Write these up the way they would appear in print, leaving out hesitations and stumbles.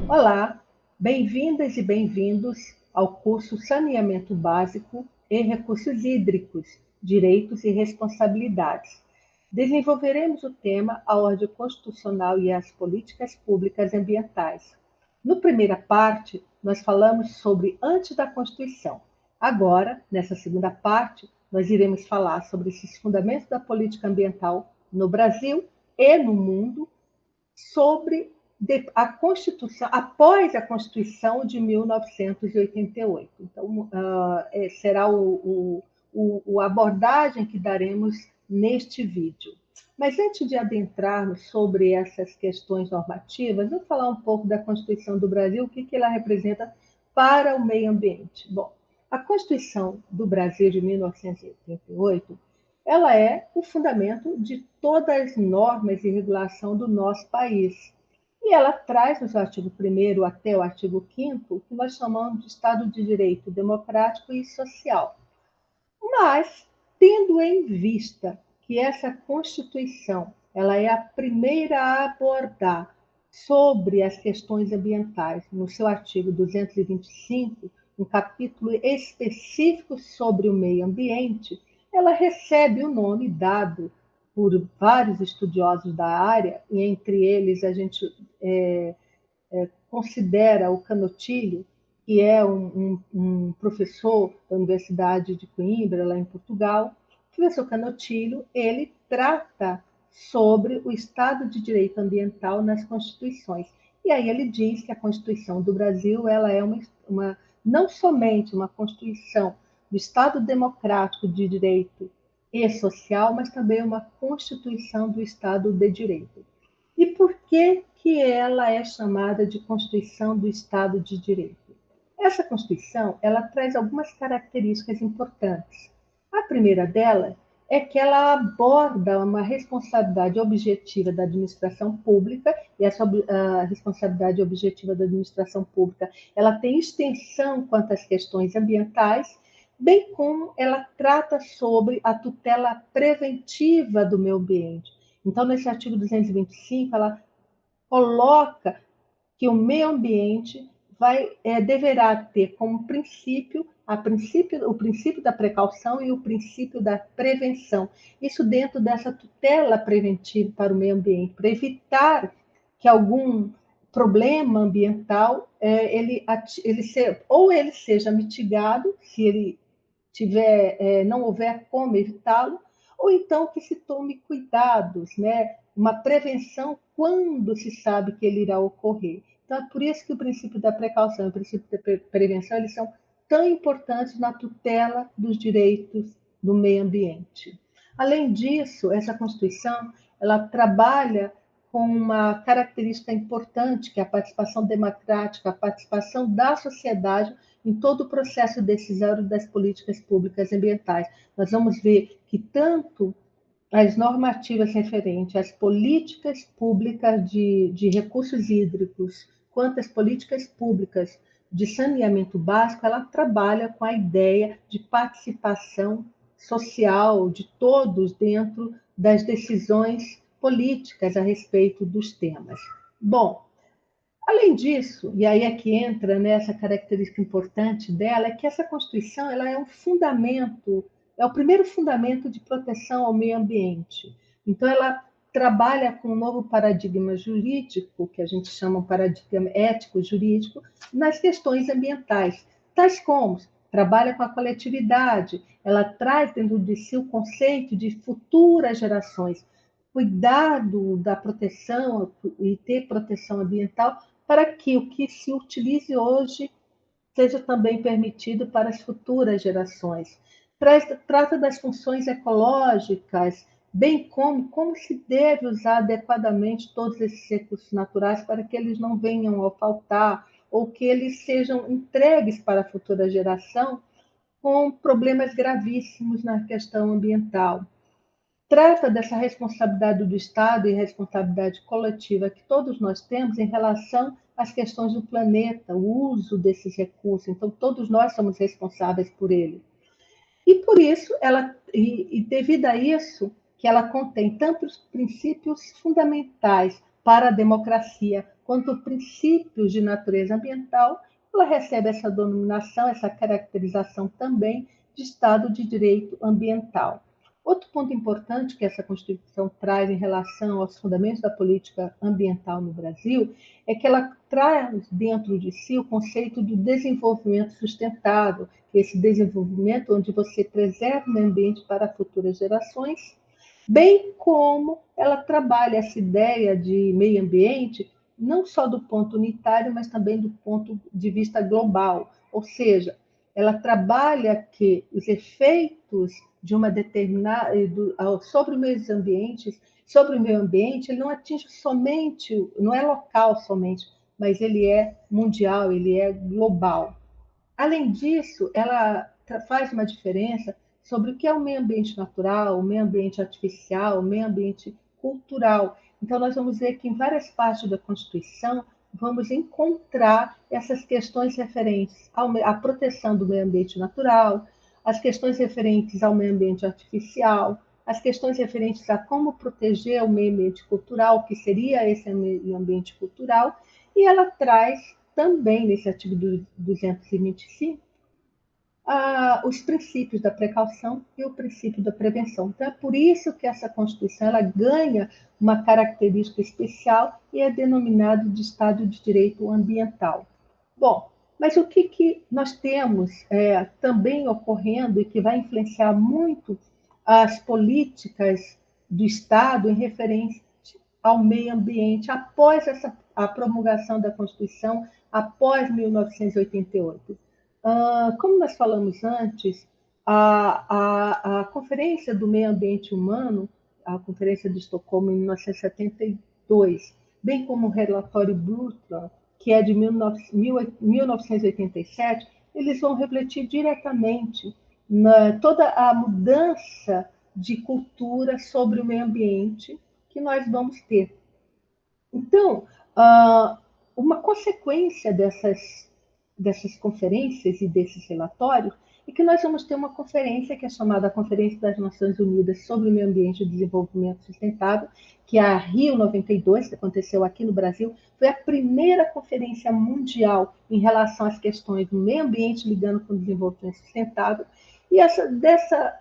Olá, bem-vindas e bem-vindos ao curso Saneamento Básico e Recursos Hídricos, Direitos e Responsabilidades. Desenvolveremos o tema A Ordem Constitucional e as Políticas Públicas Ambientais. Na primeira parte, nós falamos sobre antes da Constituição. Agora, nessa segunda parte, nós iremos falar sobre esses fundamentos da política ambiental no Brasil e no mundo, sobre a Constituição, após a Constituição de 1988. Então, será a abordagem que daremos neste vídeo. Mas antes de adentrarmos sobre essas questões normativas, vou falar um pouco da Constituição do Brasil, o que ela representa para o meio ambiente. Bom, a Constituição do Brasil de 1988, ela é o fundamento de todas as normas e regulação do nosso país. E ela traz, no artigo 1º até o artigo 5º, o que nós chamamos de Estado de Direito democrático e social. Mas, tendo em vista que essa Constituição ela é a primeira a abordar sobre as questões ambientais, no seu artigo 225, um capítulo específico sobre o meio ambiente, ela recebe o nome dado por vários estudiosos da área, e entre eles a gente considera o Canotilho, que é um professor da Universidade de Coimbra, lá em Portugal. O professor Canotilho, ele trata sobre o Estado de Direito Ambiental nas Constituições. E aí ele diz que a Constituição do Brasil ela é não somente uma Constituição do Estado democrático de direito e social, mas também uma Constituição do Estado de Direito. E por que ela é chamada de Constituição do Estado de Direito? Essa Constituição ela traz algumas características importantes. A primeira delas é que ela aborda uma responsabilidade objetiva da administração pública, e essa responsabilidade objetiva da administração pública ela tem extensão quanto às questões ambientais, bem como ela trata sobre a tutela preventiva do meio ambiente. Então, nesse artigo 225, ela coloca que o meio ambiente deverá ter como princípio o princípio da precaução e o princípio da prevenção. Isso dentro dessa tutela preventiva para o meio ambiente, para evitar que algum problema ambiental ele seja mitigado, se ele não houver como evitá-lo, ou então que se tome cuidados, né? Uma prevenção quando se sabe que ele irá ocorrer. Então, é por isso que o princípio da precaução e o princípio da prevenção eles são tão importantes na tutela dos direitos do meio ambiente. Além disso, essa Constituição ela trabalha com uma característica importante, que é a participação democrática, a participação da sociedade em todo o processo decisório das políticas públicas ambientais. Nós vamos ver que tanto as normativas referentes às políticas públicas de recursos hídricos, quanto as políticas públicas de saneamento básico, ela trabalha com a ideia de participação social de todos dentro das decisões políticas a respeito dos temas. Bom, além disso, e aí é que entra nessa característica importante dela, é que essa Constituição ela é um fundamento, é o primeiro fundamento de proteção ao meio ambiente. Então, ela trabalha com um novo paradigma jurídico, que a gente chama um paradigma ético-jurídico, nas questões ambientais, tais como trabalha com a coletividade, ela traz dentro de si o conceito de futuras gerações, cuidado da proteção e ter proteção ambiental para que o que se utilize hoje seja também permitido para as futuras gerações. Trata das funções ecológicas, bem como se deve usar adequadamente todos esses recursos naturais para que eles não venham a faltar ou que eles sejam entregues para a futura geração com problemas gravíssimos na questão ambiental. trata dessa responsabilidade do Estado e responsabilidade coletiva que todos nós temos em relação às questões do planeta, o uso desses recursos. Então, todos nós somos responsáveis por ele. E por isso, devido a isso, que ela contém tanto os princípios fundamentais para a democracia, quanto princípios de natureza ambiental, ela recebe essa denominação, essa caracterização também de Estado de Direito Ambiental. Outro ponto importante que essa Constituição traz em relação aos fundamentos da política ambiental no Brasil é que ela traz dentro de si o conceito do desenvolvimento sustentável, que é esse desenvolvimento onde você preserva o meio ambiente para futuras gerações, bem como ela trabalha essa ideia de meio ambiente não só do ponto unitário, mas também do ponto de vista global, ou seja, ela trabalha que os efeitos de uma determinada sobre o meio ambiente, ele não atinge somente, não é local somente, mas ele é mundial, ele é global. Além disso, ela faz uma diferença sobre o que é o meio ambiente natural, o meio ambiente artificial, o meio ambiente cultural. Então, nós vamos ver que em várias partes da Constituição vamos encontrar essas questões referentes à proteção do meio ambiente natural, as questões referentes ao meio ambiente artificial, as questões referentes a como proteger o meio ambiente cultural, que seria esse meio ambiente cultural, e ela traz também, nesse artigo 225, os princípios da precaução e o princípio da prevenção. Então, é por isso que essa Constituição ela ganha uma característica especial e é denominado de Estado de Direito Ambiental. Bom, mas o que nós temos também ocorrendo e que vai influenciar muito as políticas do Estado em referência ao meio ambiente após a promulgação da Constituição, após 1988? Como nós falamos antes, a Conferência do Meio Ambiente Humano, a Conferência de Estocolmo em 1972, bem como o relatório Brundtland, que é de 1987, eles vão refletir diretamente toda a mudança de cultura sobre o meio ambiente que nós vamos ter. Então, uma consequência dessas conferências e desses relatórios é que nós vamos ter uma conferência que é chamada Conferência das Nações Unidas sobre o Meio Ambiente e Desenvolvimento Sustentável, que é a Rio 92, que aconteceu aqui no Brasil, foi a primeira conferência mundial em relação às questões do meio ambiente ligando com o desenvolvimento sustentável, e dessa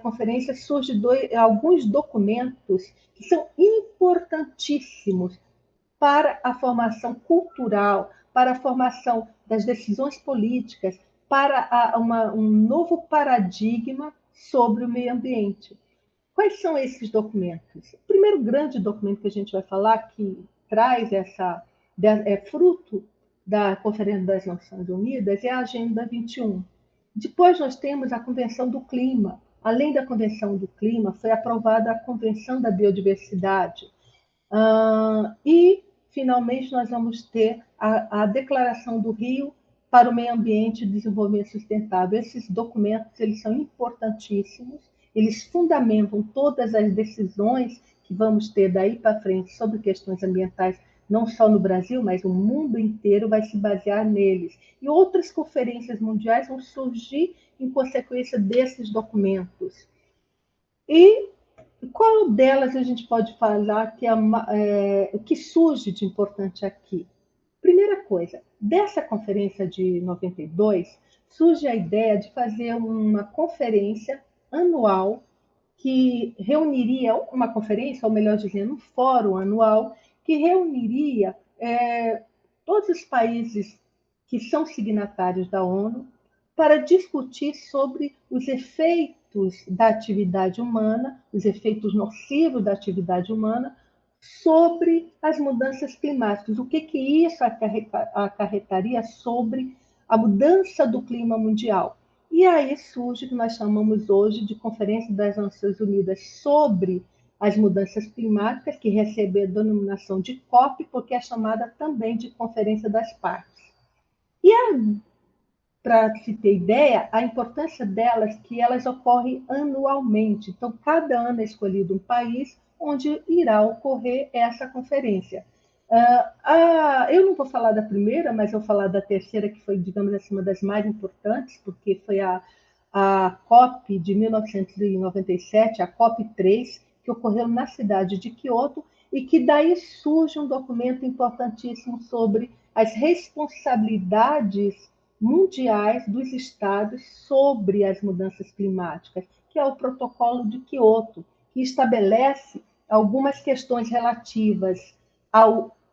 conferência surgem alguns documentos que são importantíssimos para a formação cultural, para a formação das decisões políticas, para um novo paradigma sobre o meio ambiente. Quais são esses documentos? O primeiro grande documento que a gente vai falar, que traz é fruto da Conferência das Nações Unidas, é a Agenda 21. Depois nós temos a Convenção do Clima. Além da Convenção do Clima, foi aprovada a Convenção da Biodiversidade. E, finalmente, nós vamos ter a Declaração do Rio para o Meio Ambiente e Desenvolvimento Sustentável. Esses documentos eles são importantíssimos, eles fundamentam todas as decisões que vamos ter daí para frente sobre questões ambientais, não só no Brasil, mas o mundo inteiro vai se basear neles. E outras conferências mundiais vão surgir em consequência desses documentos. E qual delas a gente pode falar que o que surge de importante aqui? Primeira coisa, dessa conferência de 92, surge a ideia de fazer uma conferência anual que reuniria uma conferência, ou melhor dizendo, um fórum anual, que reuniria todos os países que são signatários da ONU para discutir sobre os efeitos da atividade humana, os efeitos nocivos da atividade humana, sobre as mudanças climáticas. O que isso acarretaria sobre a mudança do clima mundial? E aí surge o que nós chamamos hoje de Conferência das Nações Unidas sobre as mudanças climáticas, que recebe a denominação de COP, porque é chamada também de Conferência das Partes. E para se ter ideia, a importância delas que elas ocorrem anualmente. Então, cada ano é escolhido um país onde irá ocorrer essa conferência. Eu não vou falar da primeira, mas eu vou falar da terceira, que foi, digamos assim, uma das mais importantes, porque foi a COP de 1997, a COP3, que ocorreu na cidade de Kyoto, e que daí surge um documento importantíssimo sobre as responsabilidades mundiais dos estados sobre as mudanças climáticas, que é o Protocolo de Kyoto, que estabelece algumas questões relativas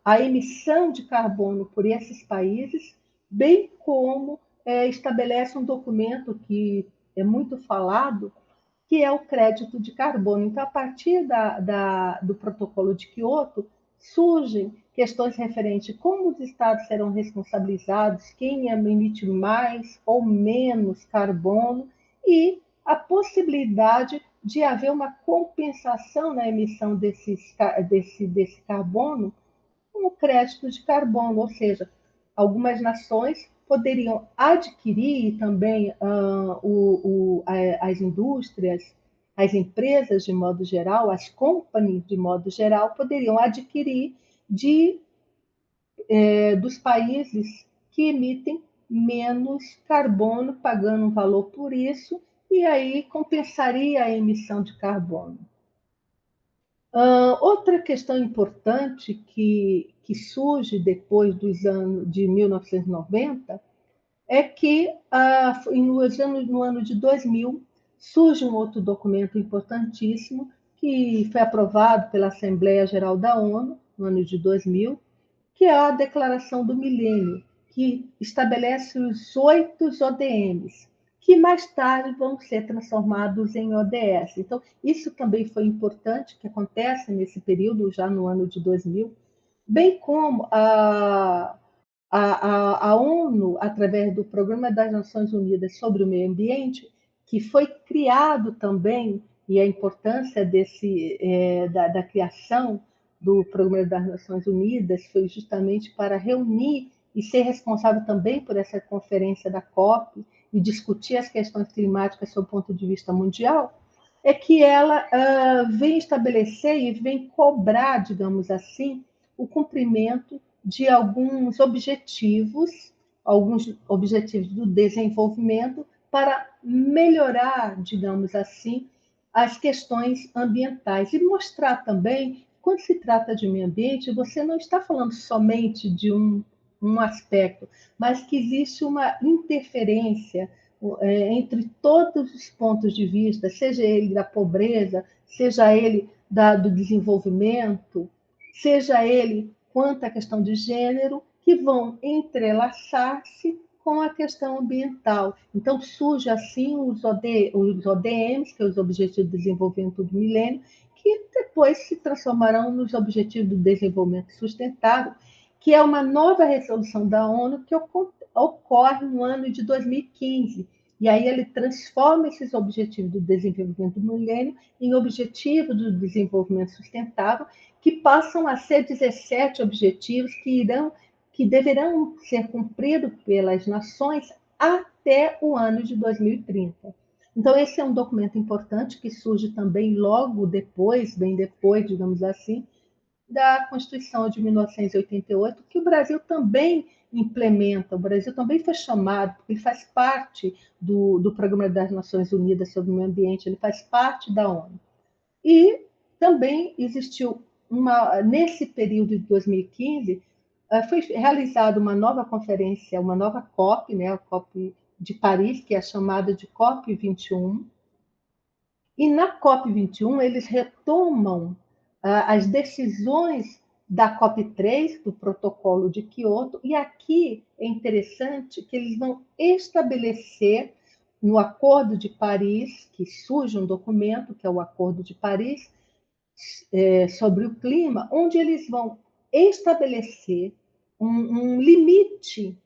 à emissão de carbono por esses países, bem como estabelece um documento que é muito falado, que é o crédito de carbono. Então, a partir do protocolo de Quioto, surgem questões referentes a como os estados serão responsabilizados, quem emite mais ou menos carbono, e a possibilidade de haver uma compensação na emissão desse carbono com o crédito de carbono, ou seja, algumas nações poderiam adquirir e também as indústrias, as empresas de modo geral, as companies de modo geral, poderiam adquirir dos países que emitem menos carbono, pagando um valor por isso, e aí compensaria a emissão de carbono. Outra questão importante que surge depois dos anos de 1990 é que no ano de 2000 surge um outro documento importantíssimo que foi aprovado pela Assembleia Geral da ONU no ano de 2000, que é a Declaração do Milênio, que estabelece os 8 ODMs, que mais tarde vão ser transformados em ODS. Então, isso também foi importante, que acontece nesse período, já no ano de 2000, bem como a ONU, através do Programa das Nações Unidas sobre o Meio Ambiente, que foi criado também, e a importância da criação do Programa das Nações Unidas foi justamente para reunir e ser responsável também por essa conferência da COP e discutir as questões climáticas sob o ponto de vista mundial, é que ela vem estabelecer e vem cobrar, digamos assim, o cumprimento de alguns objetivos do desenvolvimento para melhorar, digamos assim, as questões ambientais e mostrar também, quando se trata de meio ambiente, você não está falando somente de um aspecto, mas que existe uma interferência entre todos os pontos de vista, seja ele da pobreza, seja ele do desenvolvimento, seja ele quanto à questão de gênero, que vão entrelaçar-se com a questão ambiental. Então, surge assim os ODMs, que são os Objetivos de Desenvolvimento do Milênio, que depois se transformarão nos Objetivos do Desenvolvimento Sustentável, que é uma nova resolução da ONU que ocorre no ano de 2015. E aí ele transforma esses Objetivos do Desenvolvimento do Milênio em Objetivos do Desenvolvimento Sustentável, que passam a ser 17 objetivos que deverão ser cumpridos pelas nações até o ano de 2030. Então, esse é um documento importante que surge também logo depois, bem depois, digamos assim, da Constituição de 1988, que o Brasil também implementa. O Brasil também foi chamado, porque ele faz parte do Programa das Nações Unidas sobre o Meio Ambiente, ele faz parte da ONU. E também existiu nesse período de 2015, foi realizada uma nova conferência, uma nova COP, né, a COP de Paris, que é chamada de COP 21. E na COP 21 eles retomam as decisões da COP 3, do Protocolo de Quioto, e aqui é interessante que eles vão estabelecer no Acordo de Paris, que surge um documento, que é o Acordo de Paris, sobre o clima, onde eles vão estabelecer um limite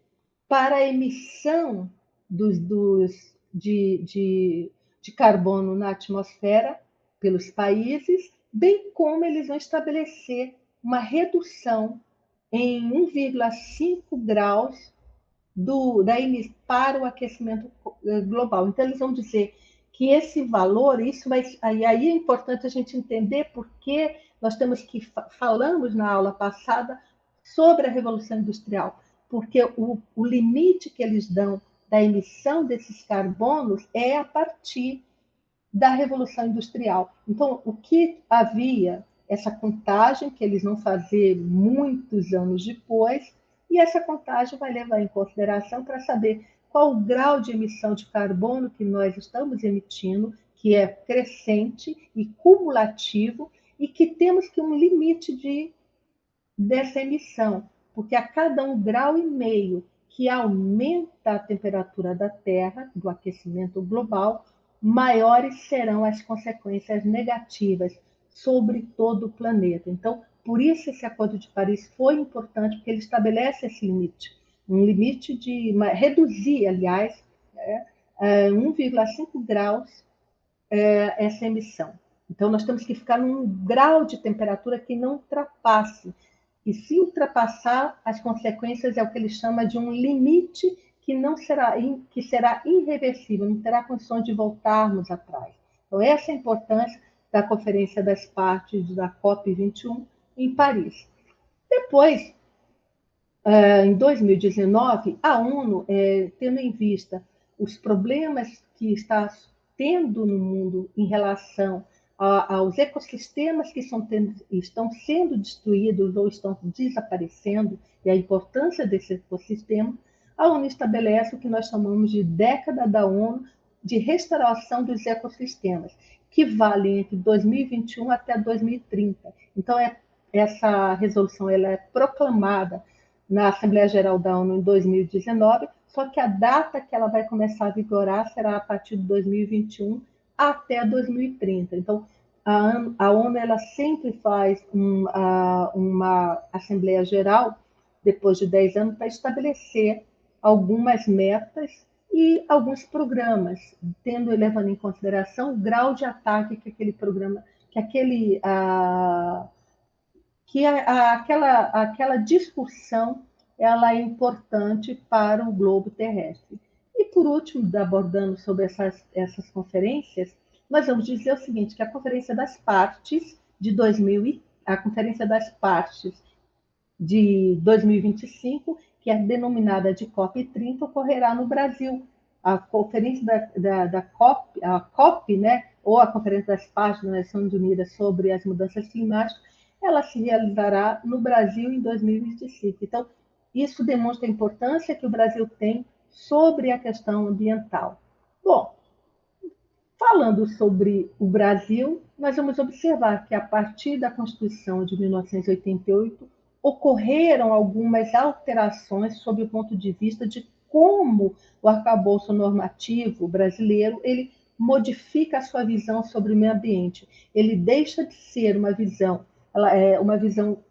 para a emissão de carbono na atmosfera pelos países, bem como eles vão estabelecer uma redução em 1,5 graus para o aquecimento global. Então, eles vão dizer que esse valor, aí é importante a gente entender porque nós temos que falamos na aula passada sobre a Revolução Industrial, porque o limite que eles dão da emissão desses carbonos é a partir da Revolução Industrial. Então, o que havia, essa contagem que eles vão fazer muitos anos depois, e essa contagem vai levar em consideração para saber qual o grau de emissão de carbono que nós estamos emitindo, que é crescente e cumulativo, e que temos que um limite dessa emissão, porque a cada 1,5 graus que aumenta a temperatura da Terra, do aquecimento global, maiores serão as consequências negativas sobre todo o planeta. Então, por isso esse Acordo de Paris foi importante, porque ele estabelece esse limite, um limite de reduzir, aliás, 1,5 graus essa emissão. Então, nós temos que ficar num grau de temperatura que não ultrapasse. E se ultrapassar, as consequências é o que ele chama de um limite que será irreversível, não terá condições de voltarmos atrás. Então, essa é a importância da Conferência das Partes da COP21 em Paris. Depois, em 2019, a ONU, tendo em vista os problemas que está tendo no mundo em relação aos ecossistemas que estão sendo destruídos ou estão desaparecendo, e a importância desse ecossistema, a ONU estabelece o que nós chamamos de década da ONU de restauração dos ecossistemas, que vale entre 2021 até 2030. Então, essa resolução ela é proclamada na Assembleia Geral da ONU em 2019, só que a data que ela vai começar a vigorar será a partir de 2021 até 2030. Então, a ONU ela sempre faz uma Assembleia Geral, depois de 10 anos, para estabelecer algumas metas e alguns programas, levando em consideração o grau de ataque que aquele programa, aquela discussão ela é importante para o globo terrestre. E, por último, abordando sobre essas conferências, nós vamos dizer o seguinte, que a Conferência das Partes a Conferência das Partes de 2025, que é denominada de COP30, ocorrerá no Brasil. A conferência da COP, a COP, né, ou a Conferência das Partes das Nações Unidas sobre as Mudanças Climáticas, ela se realizará no Brasil em 2025. Então, isso demonstra a importância que o Brasil tem sobre a questão ambiental. Bom, falando sobre o Brasil, nós vamos observar que, a partir da Constituição de 1988, ocorreram algumas alterações sob o ponto de vista de como o arcabouço normativo brasileiro ele modifica a sua visão sobre o meio ambiente. Ele deixa de ser uma visão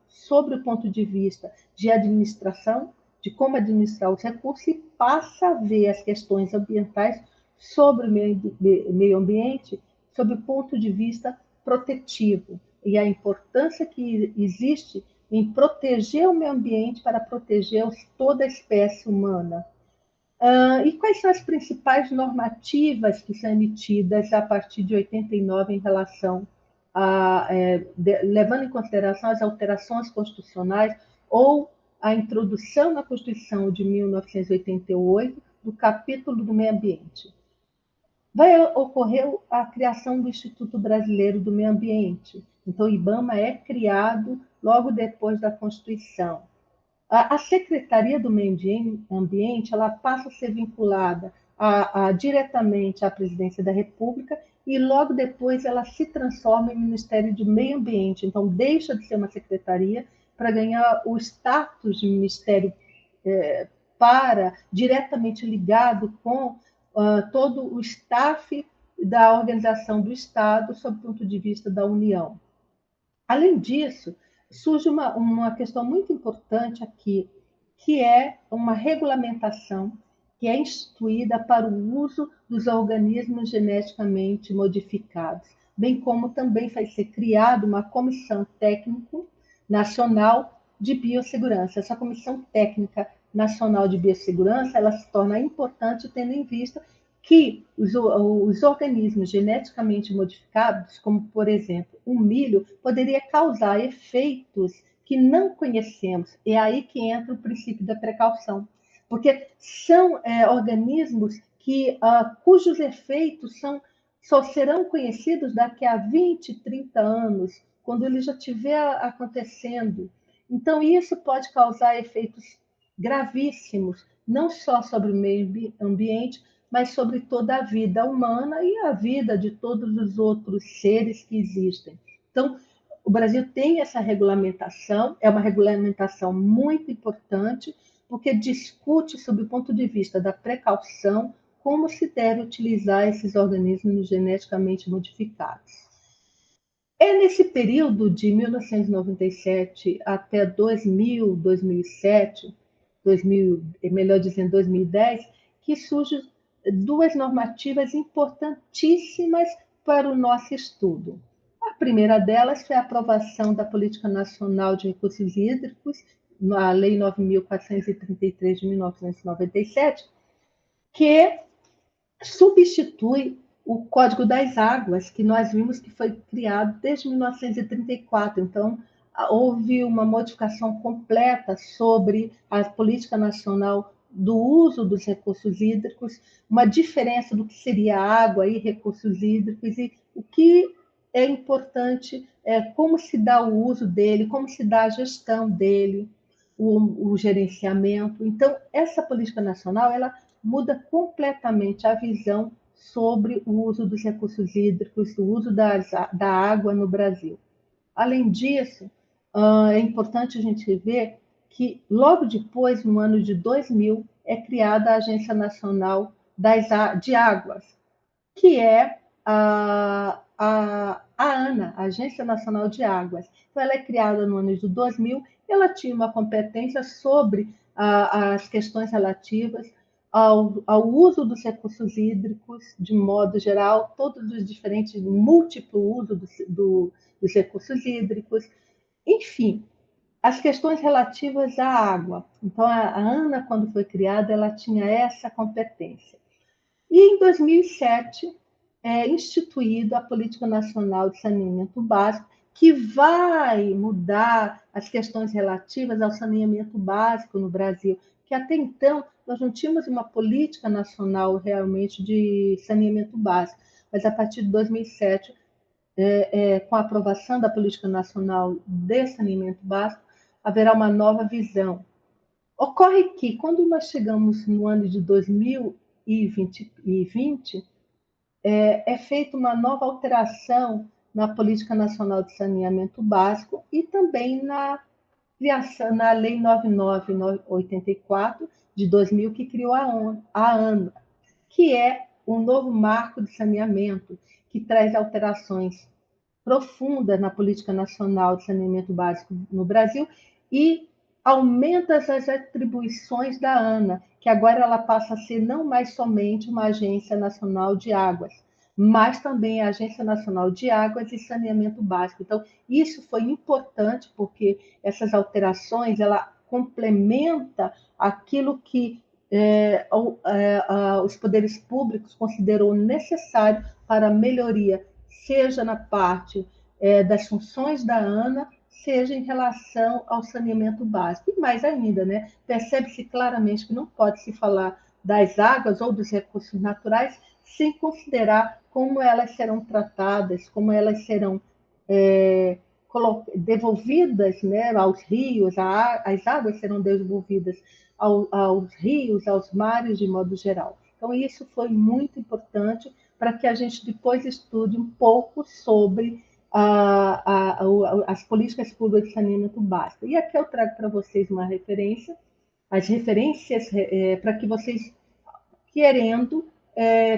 sobre o ponto de vista de administração, de como administrar os recursos, e passa a ver as questões ambientais sobre o meio ambiente sob o ponto de vista protetivo e a importância que existe em proteger o meio ambiente para proteger toda a espécie humana. E quais são as principais normativas que são emitidas a partir de 89 em relação levando em consideração as alterações constitucionais ou a introdução na Constituição de 1988 do capítulo do meio ambiente? Vai ocorrer a criação do Instituto Brasileiro do Meio Ambiente. Então, o IBAMA é criado logo depois da Constituição. A Secretaria do Meio Ambiente ela passa a ser vinculada diretamente à Presidência da República e logo depois ela se transforma em Ministério do Meio Ambiente. Então, deixa de ser uma secretaria para ganhar o status de ministério diretamente ligado com todo o staff da organização do Estado sob o ponto de vista da União. Além disso, surge uma questão muito importante aqui, que é uma regulamentação que é instituída para o uso dos organismos geneticamente modificados, bem como também vai ser criada uma comissão técnica nacional de Biossegurança. Essa Comissão Técnica Nacional de Biossegurança, ela se torna importante tendo em vista que os organismos geneticamente modificados, como, por exemplo, o milho, poderia causar efeitos que não conhecemos. É aí que entra o princípio da precaução, porque são organismos cujos efeitos só serão conhecidos daqui a 20, 30 anos, quando ele já estiver acontecendo. Então, isso pode causar efeitos gravíssimos, não só sobre o meio ambiente, mas sobre toda a vida humana e a vida de todos os outros seres que existem. Então, o Brasil tem essa regulamentação, é uma regulamentação muito importante, porque discute, sob o ponto de vista da precaução, como se deve utilizar esses organismos geneticamente modificados. É nesse período de 1997 até 2000, 2007, 2000, melhor dizendo 2010, que surgem duas normativas importantíssimas para o nosso estudo. A primeira delas foi a aprovação da Política Nacional de Recursos Hídricos, na Lei 9.433 de 1997, que substitui o Código das Águas, que nós vimos que foi criado desde 1934. Então, houve uma modificação completa sobre a política nacional do uso dos recursos hídricos, uma diferença do que seria água e recursos hídricos, e o que é importante é como se dá o uso dele, como se dá a gestão dele, o gerenciamento. Então, essa política nacional, ela muda completamente a visão sobre o uso dos recursos hídricos, o uso da água no Brasil. Além disso, é importante a gente ver que, logo depois, no ano de 2000, é criada a Agência Nacional de Águas, que é a ANA, a Agência Nacional de Águas. Então, ela é criada no ano de 2000, ela tinha uma competência sobre as questões relativas ao uso dos recursos hídricos, de modo geral, todos os diferentes, múltiplo uso dos recursos hídricos, enfim, as questões relativas à água. Então, a ANA, quando foi criada, ela tinha essa competência. E em 2007 é instituída a Política Nacional de Saneamento Básico, que vai mudar as questões relativas ao saneamento básico no Brasil, que até então nós não tínhamos uma política nacional realmente de saneamento básico, mas a partir de 2007, com a aprovação da Política Nacional de Saneamento Básico, haverá uma nova visão. Ocorre que, quando nós chegamos no ano de 2020, é feita uma nova alteração na Política Nacional de Saneamento Básico e também na criação, na Lei 9984 de 2000, que criou a ANA, que é um novo marco de saneamento, que traz alterações profundas na Política Nacional de Saneamento Básico no Brasil e aumenta as atribuições da ANA, que agora ela passa a ser não mais somente uma Agência Nacional de Águas, mas também a Agência Nacional de Águas e Saneamento Básico. Então, isso foi importante porque essas alterações ela complementa aquilo que os poderes públicos considerou necessário para a melhoria, seja na parte das funções da ANA, seja em relação ao saneamento básico. E mais ainda, né, percebe-se claramente que não pode se falar das águas ou dos recursos naturais sem considerar como elas serão tratadas, como elas serão devolvidas, né, aos rios, as águas serão devolvidas aos rios, aos mares, de modo geral. Então, isso foi muito importante para que a gente depois estude um pouco sobre as políticas públicas de saneamento básico. E aqui eu trago para vocês uma referência, as referências para que vocês, querendo,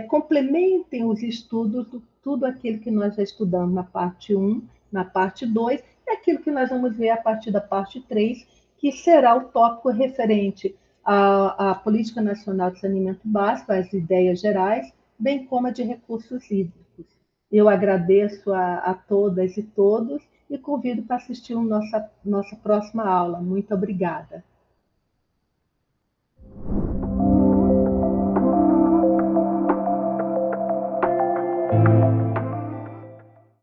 complementem os estudos de tudo aquilo que nós já estudamos na parte 1, na parte 2, e aquilo que nós vamos ver a partir da parte 3, que será o tópico referente à Política Nacional de Saneamento Básico, às ideias gerais, bem como a de recursos hídricos. Eu agradeço a todas e todos e convido para assistir a nossa próxima aula. Muito obrigada.